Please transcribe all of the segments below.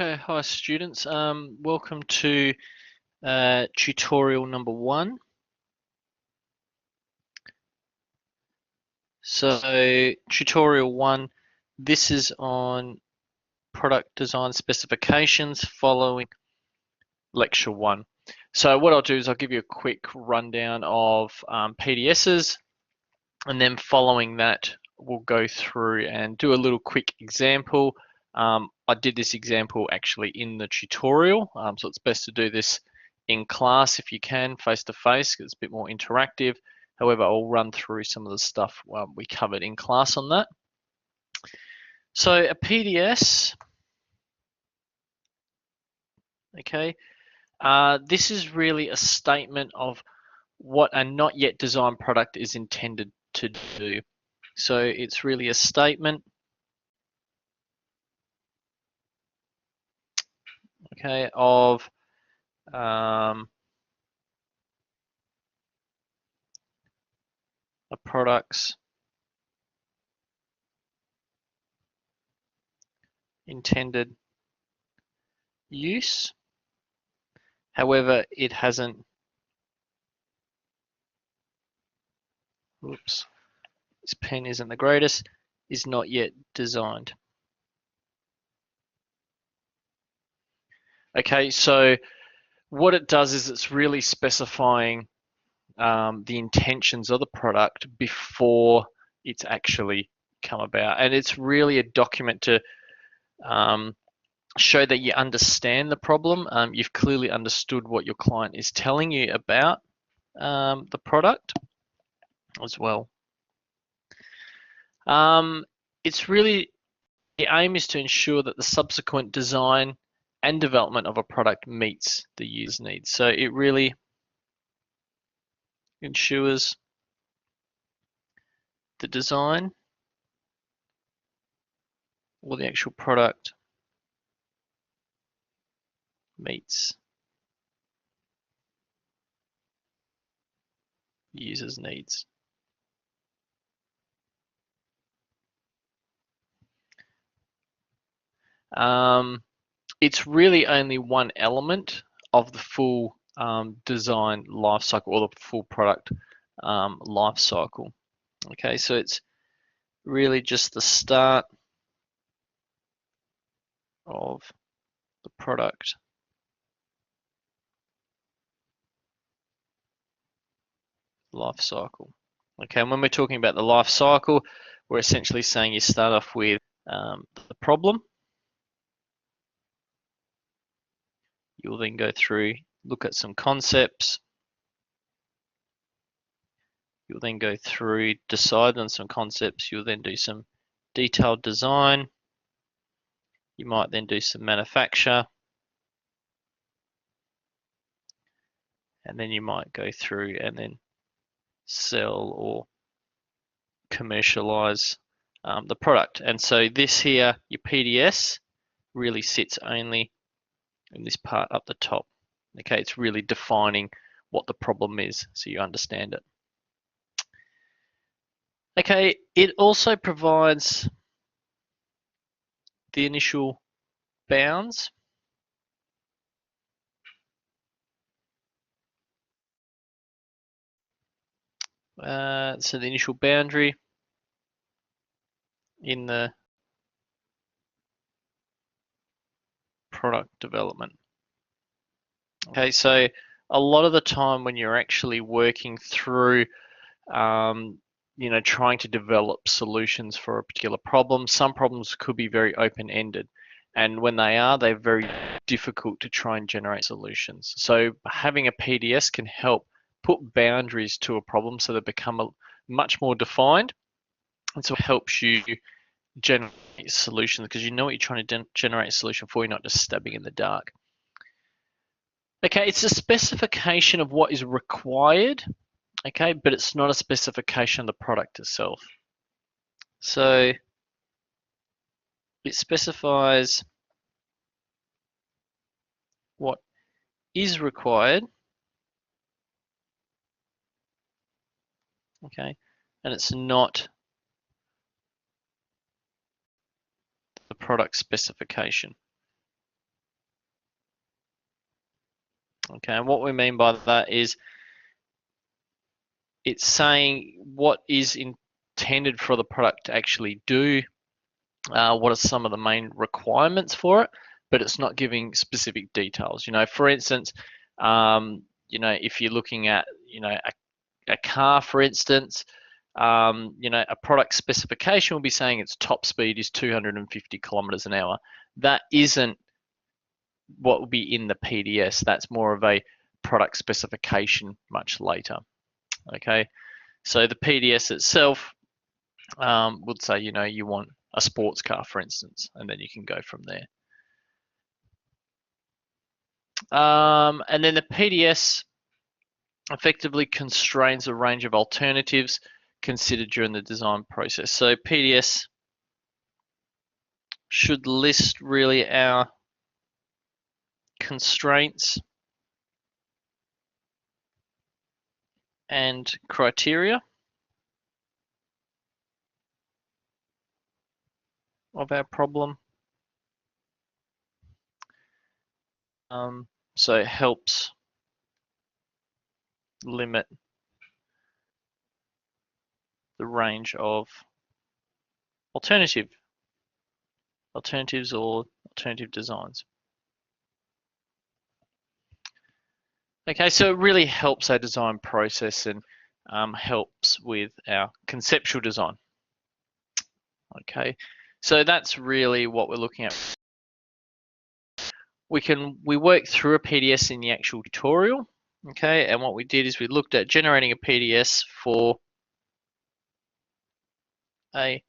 Okay, hi students. Welcome to tutorial number 1. So tutorial 1, this is on product design specifications following lecture 1. So what I'll do is I'll give you a quick rundown of PDSs, and then following that we'll go through and do a little quick example. I did this example actually in the tutorial, so it's best to do this in class if you can, face to face, because it's a bit more interactive. However, I'll run through some of the stuff we covered in class on that. So a PDS, okay, this is really a statement of what a not yet designed product is intended to do. So it's really a statement, okay, of a product's intended use. However, it hasn't, oops, this pen isn't the greatest, is not yet designed. Okay, so what it does is it's really specifying the intentions of the product before it's actually come about. And it's really a document to show that you understand the problem. You've clearly understood what your client is telling you about the product as well. It's really, the aim is to ensure that the subsequent design and development of a product meets the user's needs. So it really ensures the design or the actual product meets users' needs. It's really only one element of the full design life cycle, or the full product life cycle. Okay, so it's really just the start of the product life cycle. Okay, and when we're talking about the life cycle, we're essentially saying you start off with the problem. You'll then go through, look at some concepts. You'll then go through, decide on some concepts. You'll then do some detailed design. You might then do some manufacture. And then you might go through and then sell or commercialize the product. And so this here, your PDS, really sits only in this part up the top. Okay, it's really defining what the problem is so you understand it. Okay, it also provides the initial bounds. So the initial boundary in the product development. Okay, so a lot of the time when you're actually working through trying to develop solutions for a particular problem, some problems could be very open-ended, and when they are, they're very difficult to try and generate solutions. So having a PDS can help put boundaries to a problem so they become much more defined, and so it helps you generate solutions because you know what you're trying to generate a solution for. You're not just stabbing in the dark. Okay, it's a specification of what is required, okay, but it's not a specification of the product itself. So it specifies what is required, okay, and it's not the product specification. Okay, and what we mean by that is it's saying what is intended for the product to actually do, what are some of the main requirements for it, but it's not giving specific details. For instance, if you're looking at, a car, for instance, a product specification will be saying its top speed is 250 kilometers an hour. That isn't what will be in the PDS. That's more of a product specification much later. Okay, so the PDS itself would say, you want a sports car, for instance, and then you can go from there. And then the PDS effectively constrains a range of alternatives considered during the design process. So PDS should list really our constraints and criteria of our problem. So it helps limit the range of alternatives or alternative designs. Okay, so it really helps our design process and helps with our conceptual design. Okay, so that's really what we're looking at. We worked through a PDS in the actual tutorial. Okay, and what we did is we looked at generating a PDS for a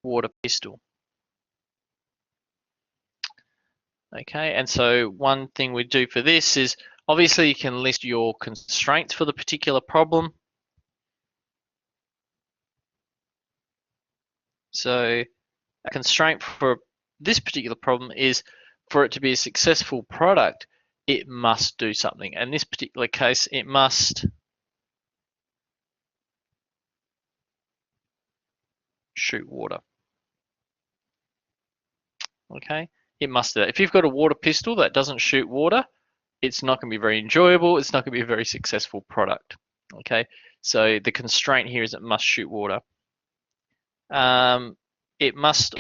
water pistol. Okay, and so one thing we do for this is obviously you can list your constraints for the particular problem. So a constraint for this particular problem is for it to be a successful product, it must do something. In this particular case, it must shoot water. Okay, it must do that. If you've got a water pistol that doesn't shoot water, it's not going to be very enjoyable. It's not going to be a very successful product. Okay, so the constraint here is it must shoot water. It must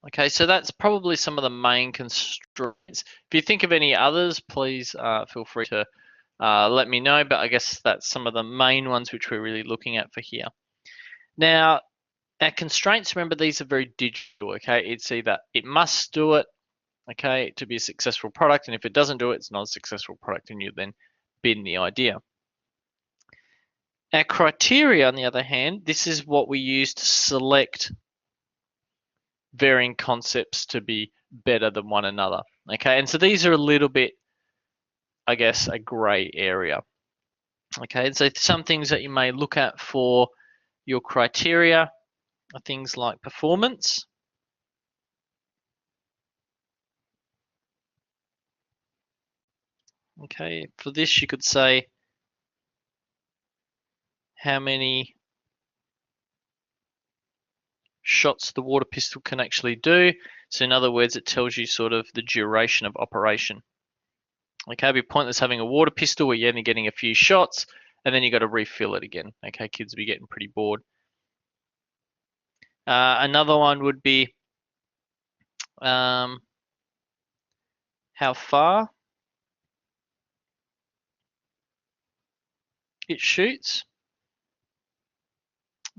Okay, so that's probably some of the main constraints. If you think of any others, please feel free to let me know, but I guess that's some of the main ones which we're really looking at for here. Now, our constraints, remember, these are very digital, okay? It's either it must do it, okay, to be a successful product, and if it doesn't do it, it's not a successful product, and you then bin the idea. Our criteria, on the other hand, this is what we use to select varying concepts to be better than one another. Okay, and so these are a little bit, I guess, a gray area. Okay, and so some things that you may look at for your criteria are things like performance. Okay, for this you could say how many shots the water pistol can actually do. So in other words, it tells you sort of the duration of operation. Okay, it'd be pointless having a water pistol where you're only getting a few shots and then you got to refill it again. Okay, kids will be getting pretty bored. Another one would be how far it shoots.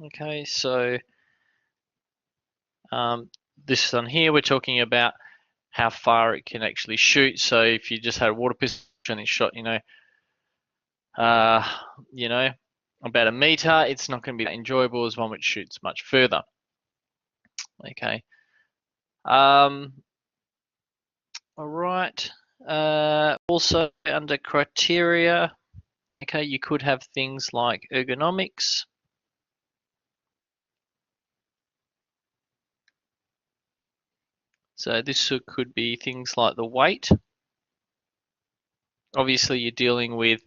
Okay, so this one here, we're talking about how far it can actually shoot. So if you just had a water pistol and it shot, uh, you know, about a meter, it's not going to be that enjoyable as one which shoots much further. Okay. All right. Also under criteria, okay, you could have things like ergonomics. So this could be things like the weight. Obviously, you're dealing with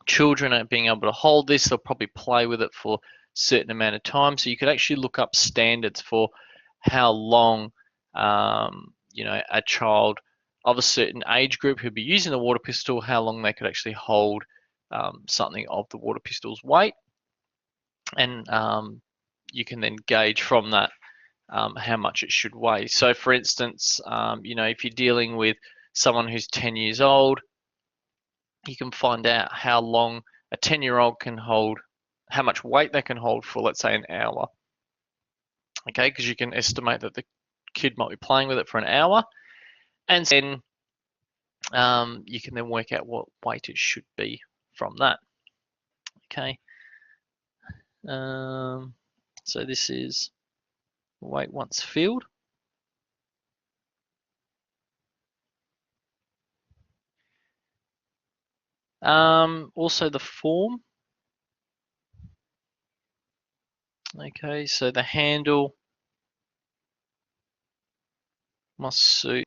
children are being able to hold this. They'll probably play with it for a certain amount of time. So you could actually look up standards for how long, a child of a certain age group who'd be using the water pistol, how long they could actually hold something of the water pistol's weight. And you can then gauge from that how much it should weigh. So for instance, if you're dealing with someone who's 10 years old, you can find out how long a 10-year-old can hold, how much weight they can hold for, let's say, an hour. Okay, because you can estimate that the kid might be playing with it for an hour, and then you can then work out what weight it should be from that. Okay, so this is weight once filled. Also the form. Okay, so the handle must suit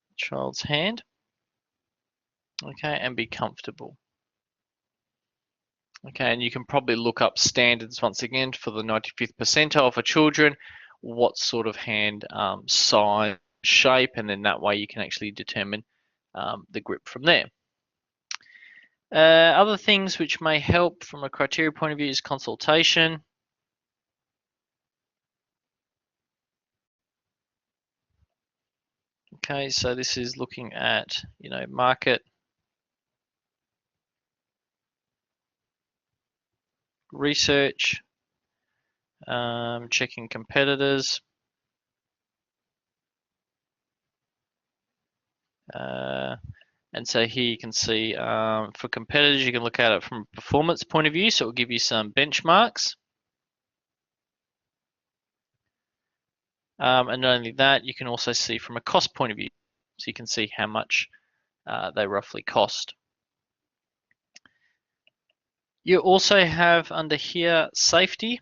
the child's hand. Okay, and be comfortable. Okay, and you can probably look up standards once again for the 95th percentile for children, what sort of hand size, shape, and then that way you can actually determine the grip from there. Other things which may help from a criteria point of view is consultation. Okay, so this is looking at, market, research, checking competitors, and so here you can see for competitors, you can look at it from a performance point of view, so it will give you some benchmarks. And not only that, you can also see from a cost point of view, so you can see how much they roughly cost. You also have under here safety.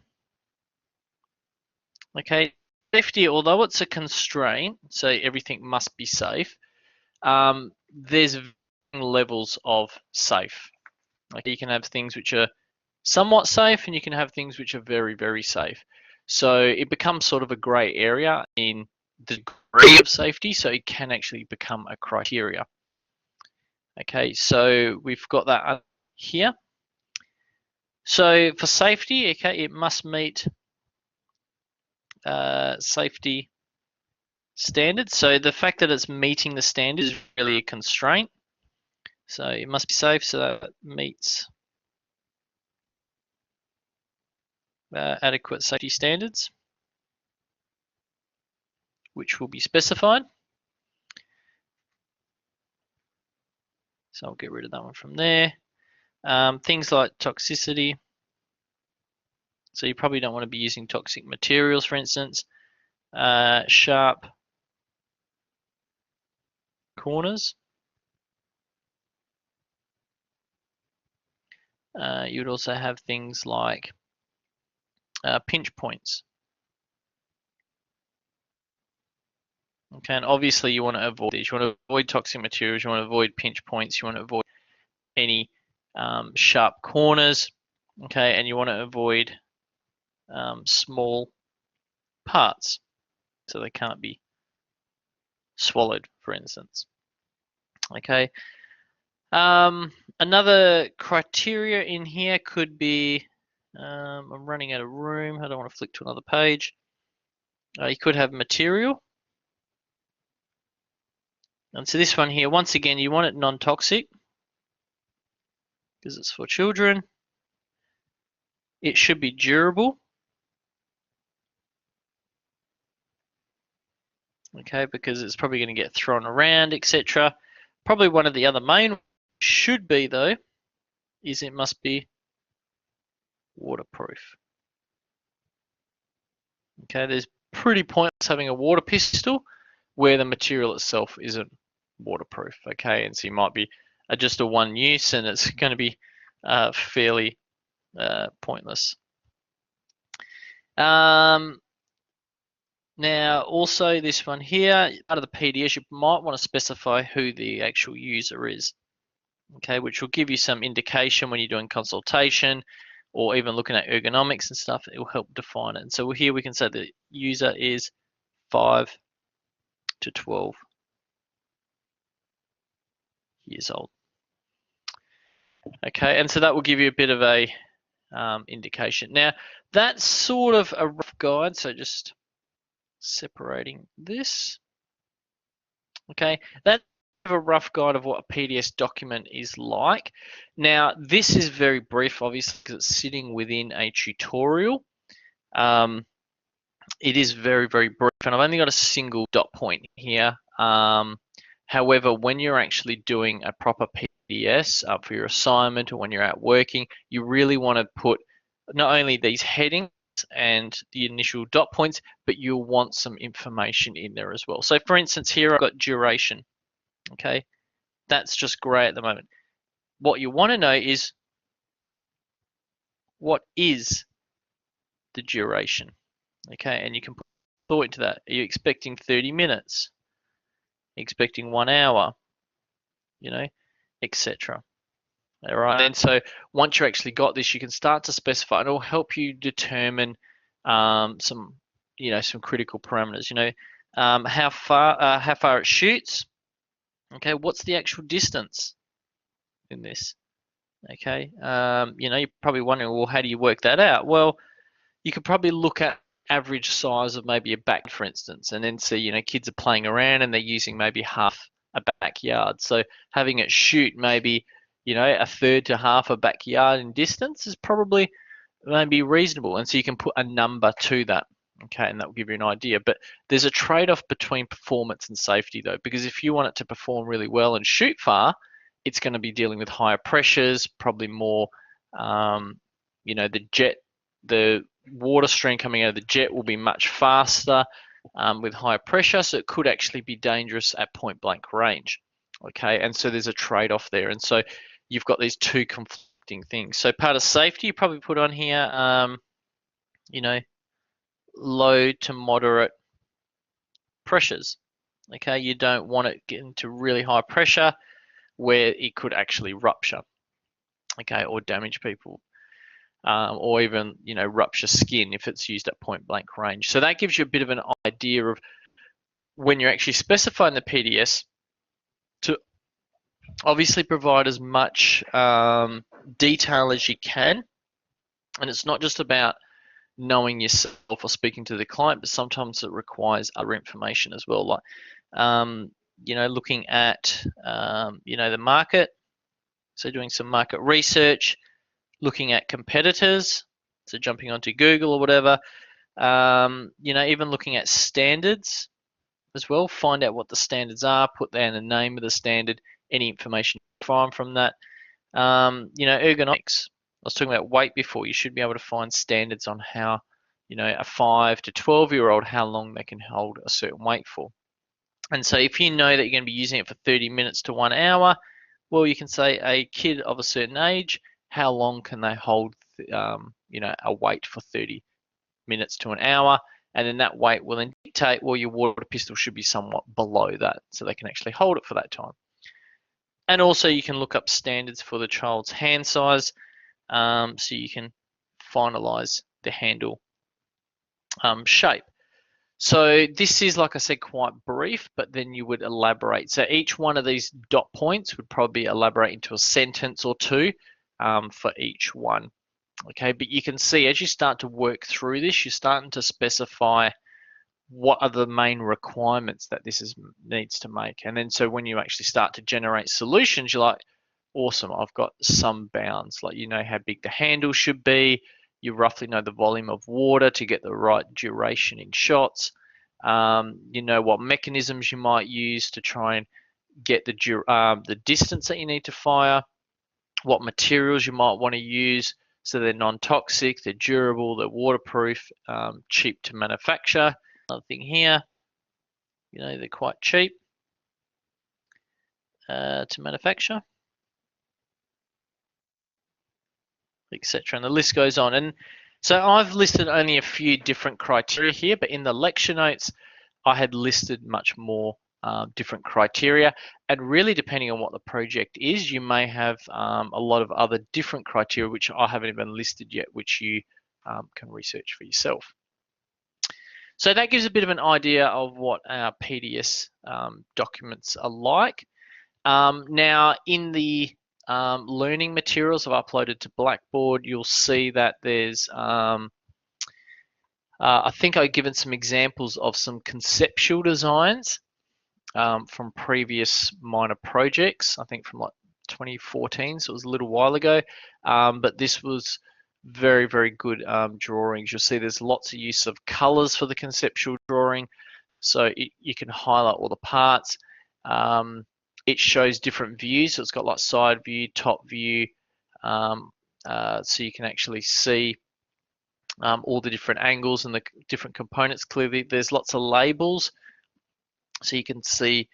Okay, safety, although it's a constraint, so everything must be safe, there's levels of safe. Like you can have things which are somewhat safe and you can have things which are very, very safe. So it becomes sort of a gray area in the degree of safety, so it can actually become a criteria. Okay, so we've got that here. So for safety, okay, it must meet safety standards. So the fact that it's meeting the standards is really a constraint. So it must be safe, so that it meets adequate safety standards, which will be specified. So I'll get rid of that one from there. Things like toxicity. So you probably don't want to be using toxic materials, for instance. Sharp corners. You would also have things like pinch points. Okay, and obviously you want to avoid these. You want to avoid toxic materials. You want to avoid pinch points. You want to avoid any sharp corners. Okay, and you want to avoid small parts, so they can't be swallowed, for instance. Okay. Another criteria in here could be, I'm running out of room. I don't want to flick to another page. You could have material. And so this one here, once again, you want it non-toxic because it's for children. It should be durable. okay, because it's probably going to get thrown around, etc. Probably one of the other main should be though is it must be waterproof. Okay, there's pretty pointless having a water pistol where the material itself isn't waterproof. Okay, and so you might be just a one use, and it's going to be fairly pointless. Now, also this one here, out of the PDS, you might want to specify who the actual user is. Okay, which will give you some indication when you're doing consultation or even looking at ergonomics and stuff. It will help define it. And so here we can say the user is 5 to 12 years old. Okay, and so that will give you a bit of a indication. Now, that's sort of a rough guide, so just separating this. Okay, that's a rough guide of what a PDS document is like. Now, this is very brief, obviously, because it's sitting within a tutorial. It is very, very brief, and I've only got a single dot point here. However, when you're actually doing a proper PDS for your assignment or when you're out working, you really want to put not only these headings and the initial dot points, but you'll want some information in there as well. So for instance, here I've got duration. Okay, that's just great at the moment. What you want to know is what is the duration? Okay, and you can put thought into that. Are you expecting 30 minutes? Expecting 1 hour? You know, etc. All right. And so once you actually got this, you can start to specify, and it'll help you determine some, some critical parameters. How far it shoots. Okay, what's the actual distance in this? Okay, you're probably wondering, well, how do you work that out? Well, you could probably look at average size of maybe a back, for instance, and then see, kids are playing around and they're using maybe half a backyard. So having it shoot maybe, a third to half a backyard in distance is probably maybe reasonable. And so you can put a number to that. Okay, and that will give you an idea. But there's a trade-off between performance and safety, though, because if you want it to perform really well and shoot far, it's going to be dealing with higher pressures, probably more, the water stream coming out of the jet will be much faster with higher pressure, so it could actually be dangerous at point blank range. Okay, and so there's a trade-off there, and so you've got these two conflicting things. So part of safety, you probably put on here, low to moderate pressures. Okay, you don't want it getting to really high pressure where it could actually rupture, okay, or damage people, or even rupture skin if it's used at point blank range. So that gives you a bit of an idea of when you're actually specifying the PDS to obviously provide as much detail as you can, and it's not just about knowing yourself or speaking to the client, but sometimes it requires other information as well, like looking at the market, so doing some market research, looking at competitors, so jumping onto Google or whatever, even looking at standards as well, find out what the standards are, put down the name of the standard, any information you find from that. Ergonomics. I was talking about weight before. You should be able to find standards on how, a 5 to 12-year-old, how long they can hold a certain weight for. And so if you know that you're going to be using it for 30 minutes to 1 hour, well, you can say a kid of a certain age, how long can they hold, a weight for 30 minutes to an hour? And then that weight will then dictate, well, your water pistol should be somewhat below that, so they can actually hold it for that time. And also you can look up standards for the child's hand size, so you can finalize the handle shape. So this is, like I said, quite brief, but then you would elaborate. So each one of these dot points would probably elaborate into a sentence or two for each one. Okay, but you can see as you start to work through this, you're starting to specify what are the main requirements that this needs to make. And then so when you actually start to generate solutions, you're like, awesome, I've got some bounds. Like, how big the handle should be. You roughly know the volume of water to get the right duration in shots. You know what mechanisms you might use to try and get the distance that you need to fire, what materials you might want to use so they're non-toxic, they're durable, they're waterproof, cheap to manufacture. Another thing here, you know, they're quite cheap to manufacture, etc. And the list goes on. And so I've listed only a few different criteria here, but in the lecture notes, I had listed much more different criteria. And really, depending on what the project is, you may have a lot of other different criteria, which I haven't even listed yet, which you can research for yourself. So that gives a bit of an idea of what our PDS documents are like. Now, in the learning materials I've uploaded to Blackboard, you'll see that there's, I think I've given some examples of some conceptual designs from previous minor projects, I think from like 2014, so it was a little while ago. But this was very, very good drawings. You'll see there's lots of use of colors for the conceptual drawing, so you can highlight all the parts. It shows different views, so it's got like side view, top view, so you can actually see all the different angles and the different components clearly. There's lots of labels, so you can see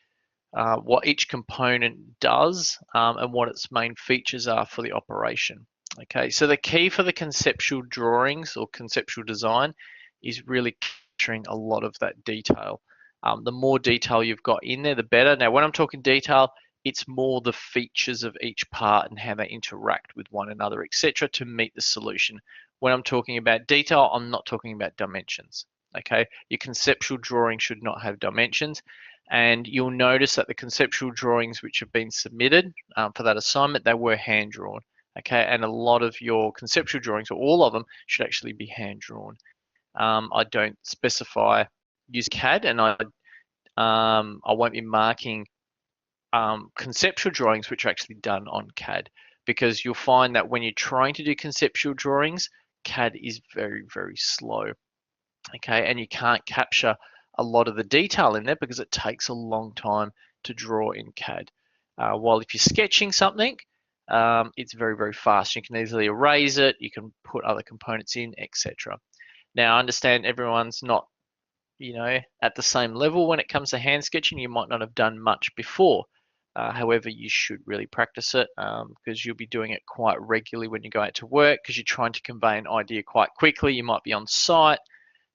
what each component does and what its main features are for the operation. Okay, so the key for the conceptual drawings or conceptual design is really capturing a lot of that detail. The more detail you've got in there, the better. Now, when I'm talking detail, it's more the features of each part and how they interact with one another, etc., to meet the solution. When I'm talking about detail, I'm not talking about dimensions. Okay, your conceptual drawing should not have dimensions. And you'll notice that the conceptual drawings which have been submitted for that assignment, they were hand drawn. Okay, and a lot of your conceptual drawings, or all of them, should actually be hand drawn. I don't specify use CAD, and I won't be marking conceptual drawings which are actually done on CAD, because you'll find that when you're trying to do conceptual drawings, CAD is very, very slow. Okay, and you can't capture a lot of the detail in there because it takes a long time to draw in CAD. While if you're sketching something, it's very, very fast. You can easily erase it, you can put other components in, etc. Now, I understand everyone's not, you know, at the same level when it comes to hand sketching. You might not have done much before. However, you should really practice it because you'll be doing it quite regularly when you go out to work, because you're trying to convey an idea quite quickly. You might be on site,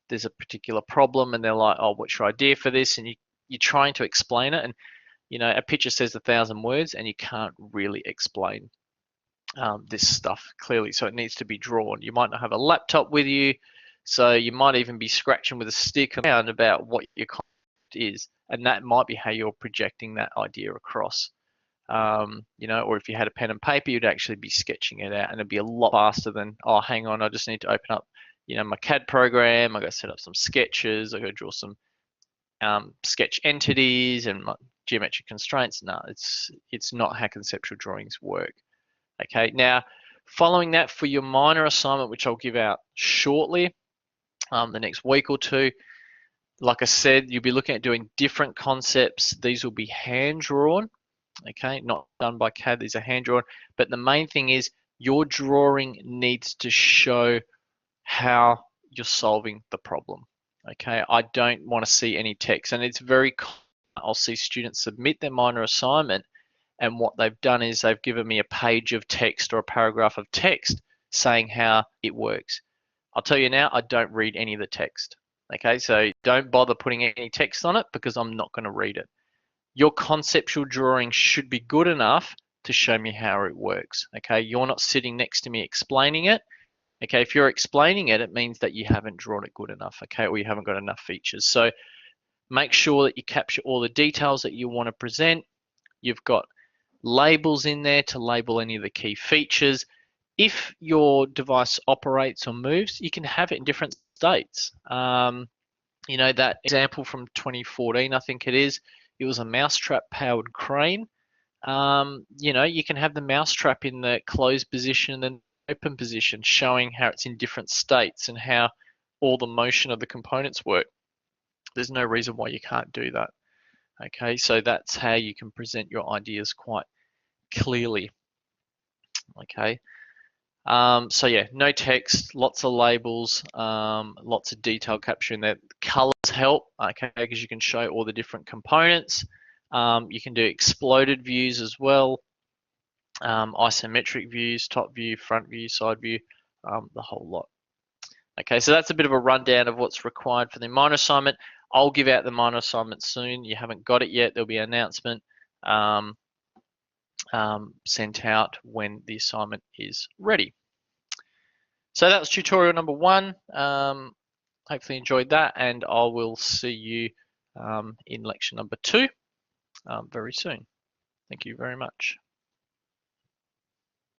there's a particular problem, and they're like, oh, what's your idea for this? And you're trying to explain it, and you know, a picture says 1,000 words, and you can't really explain this stuff clearly, so it needs to be drawn. You might not have a laptop with you, so you might even be scratching with a stick around about what your concept is, and that might be how you're projecting that idea across. You know, or if you had a pen and paper, you'd actually be sketching it out, and it'd be a lot faster than, oh, hang on, I just need to open up, you know, my CAD program, I got to set up some sketches, I got to draw some sketch entities and my geometric constraints. No, it's not how conceptual drawings work. Okay, now following that, for your minor assignment, which I'll give out shortly, the next week or two, like I said, you'll be looking at doing different concepts. These will be hand drawn, okay, not done by CAD, these are hand drawn. But the main thing is your drawing needs to show how you're solving the problem. Okay, I don't want to see any text, and it's very common. I'll see students submit their minor assignment, and what they've done is they've given me a page of text or a paragraph of text saying how it works. I'll tell you now, I don't read any of the text. Okay, so don't bother putting any text on it because I'm not going to read it. Your conceptual drawing should be good enough to show me how it works. Okay, you're not sitting next to me explaining it. Okay, if you're explaining it, it means that you haven't drawn it good enough, okay, or you haven't got enough features. So make sure that you capture all the details that you want to present. You've got labels in there to label any of the key features. If your device operates or moves, you can have it in different states. You know, that example from 2014, I think it was a mousetrap powered crane. You know, you can have the mousetrap in the closed position and then open position, showing how it's in different states and how all the motion of the components work. There's no reason why you can't do that. Okay, so that's how you can present your ideas quite clearly. Okay. So yeah, no text, lots of labels, lots of detail capturing that. Colors help, okay, because you can show all the different components. You can do exploded views as well, isometric views, top view, front view, side view, the whole lot. Okay, so that's a bit of a rundown of what's required for the minor assignment. I'll give out the minor assignment soon. You haven't got it yet. There'll be an announcement sent out when the assignment is ready. So that was tutorial number 1. Hopefully you enjoyed that, and I will see you in lecture number 2 very soon. Thank you very much.